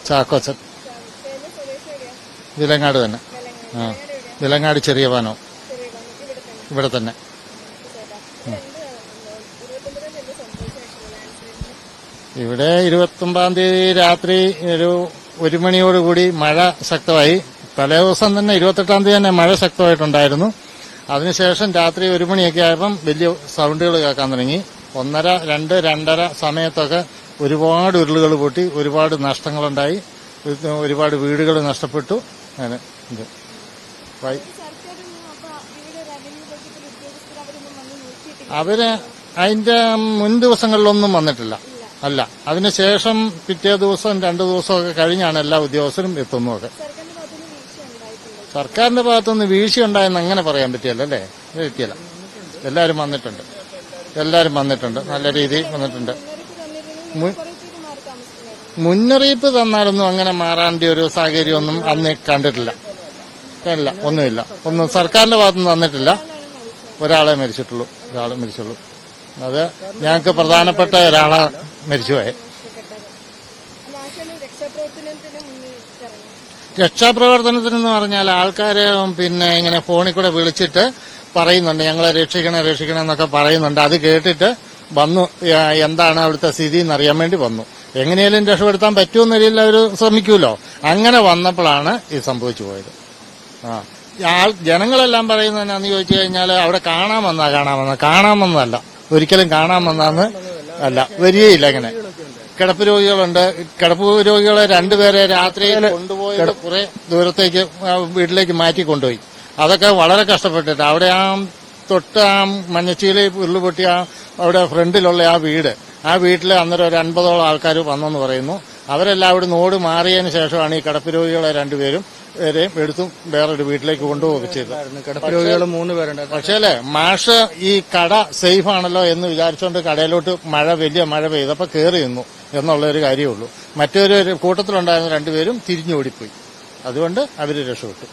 ചാക്കോച്ചൻ. വിലങ്ങാട് തന്നെ. വിലങ്ങാട് ചെറിയ പാനോ ഇവിടെ തന്നെ. ഇവിടെ 29-ാം തീയതി രാത്രി ഒരു 1 മണിയോടുകൂടി മഴ ശക്തമായി. തലേ ദിവസം തന്നെ 28-ാം തീയതി തന്നെ മഴ ശക്തമായിട്ടുണ്ടായിരുന്നു. അതിനുശേഷം രാത്രി 1 മണിയൊക്കെ ആയപ്പം വലിയ സൗണ്ടുകൾ കേൾക്കാൻ തുടങ്ങി. 1:30, 2, 2:30 സമയത്തൊക്കെ ഒരുപാട് ഉരുളുകൾ പൊട്ടി, ഒരുപാട് നഷ്ടങ്ങളുണ്ടായി, ഒരുപാട് വീടുകൾ നഷ്ടപ്പെട്ടു. അങ്ങനെ അവര് അതിന്റെ മുൻ ദിവസങ്ങളിലൊന്നും വന്നിട്ടില്ല. അല്ല, അതിനുശേഷം പിറ്റേ ദിവസം 2 ദിവസമൊക്കെ കഴിഞ്ഞാണ് എല്ലാ ഉദ്യോഗസ്ഥരും എത്തുന്നതൊക്കെ. സർക്കാരിന്റെ ഭാഗത്തുനിന്ന് വീഴ്ചയുണ്ടായെന്ന് അങ്ങനെ പറയാൻ പറ്റിയല്ലോ, അല്ലേ? പറ്റിയല്ല. എല്ലാവരും വന്നിട്ടുണ്ട്, നല്ല രീതിയിൽ വന്നിട്ടുണ്ട്. മുന്നറിയിപ്പ് തന്നാലൊന്നും അങ്ങനെ മാറാണ്ട ഒരു സാഹചര്യമൊന്നും അന്ന് കണ്ടിട്ടില്ല. ഒന്നും സർക്കാരിന്റെ ഭാഗത്തുനിന്ന് തന്നിട്ടില്ല. ഒരാളെ മരിച്ചിട്ടുള്ളൂ. അത് ഞങ്ങൾക്ക് പ്രധാനപ്പെട്ട ഒരാളെ മരിച്ചുപോയെ. രക്ഷാപ്രവർത്തനത്തിനെന്ന് പറഞ്ഞാൽ ആൾക്കാര് ഇങ്ങനെ ഫോണിൽ കൂടെ വിളിച്ചിട്ട് പറയുന്നുണ്ട്, ഞങ്ങളെ രക്ഷിക്കണം എന്നൊക്കെ പറയുന്നുണ്ട്. അത് കേട്ടിട്ട് വന്നു, എന്താണ് അവിടുത്തെ സ്ഥിതി എന്നറിയാൻ വേണ്ടി വന്നു. എങ്ങനെയാലും രക്ഷപ്പെടുത്താൻ പറ്റുമെന്ന രീതിയിൽ അവർ ശ്രമിക്കുമല്ലോ. അങ്ങനെ വന്നപ്പോഴാണ് ഇത് സംഭവിച്ചു പോയത്. ജനങ്ങളെല്ലാം പറയുന്നത് എന്നാന്ന് ചോദിച്ചു കഴിഞ്ഞാൽ അവിടെ കാണാമെന്നല്ല, ഒരിക്കലും കാണാമെന്നാന്ന് അല്ല, വരികയില്ല. ഇങ്ങനെ കിടപ്പ് രോഗികളെ 2 പേരെ രാത്രി കൊണ്ടുപോയി കുറെ ദൂരത്തേക്ക് വീട്ടിലേക്ക് മാറ്റി കൊണ്ടുപോയി. അതൊക്കെ വളരെ കഷ്ടപ്പെട്ടിട്ട് അവിടെ മഞ്ഞച്ചീല ഉരുള് പൊട്ടിയ അവിടെ ഫ്രണ്ടിലുള്ള ആ വീട്ടിൽ അന്നേരം ഒരു 50ഓളം ആൾക്കാർ വന്നെന്ന് പറയുന്നു. അവരെല്ലാം അവിടെ ഓട് മാറിയതിന് ശേഷമാണ് ഈ കിടപ്പ് രോഗികളെ 2 പേരും എടുത്തും വേറൊരു വീട്ടിലേക്ക് കൊണ്ടുപോവുക ചെയ്തത്. കിടപ്പ് രോഗികൾ 3 പേരുണ്ട്. പക്ഷേ മാഷ് ഈ കട സേഫ് ആണല്ലോ എന്ന് വിചാരിച്ചുകൊണ്ട് കടയിലോട്ട് വലിയ മഴ പെയ്തപ്പോ കയറി നിന്നു എന്നുള്ളൊരു കാര്യമേ ഉള്ളൂ. മറ്റൊരു കൂട്ടത്തിലുണ്ടായിരുന്ന 2 പേരും തിരിഞ്ഞോടിപ്പോയി. അതുകൊണ്ട് അവര് രക്ഷപ്പെട്ടു.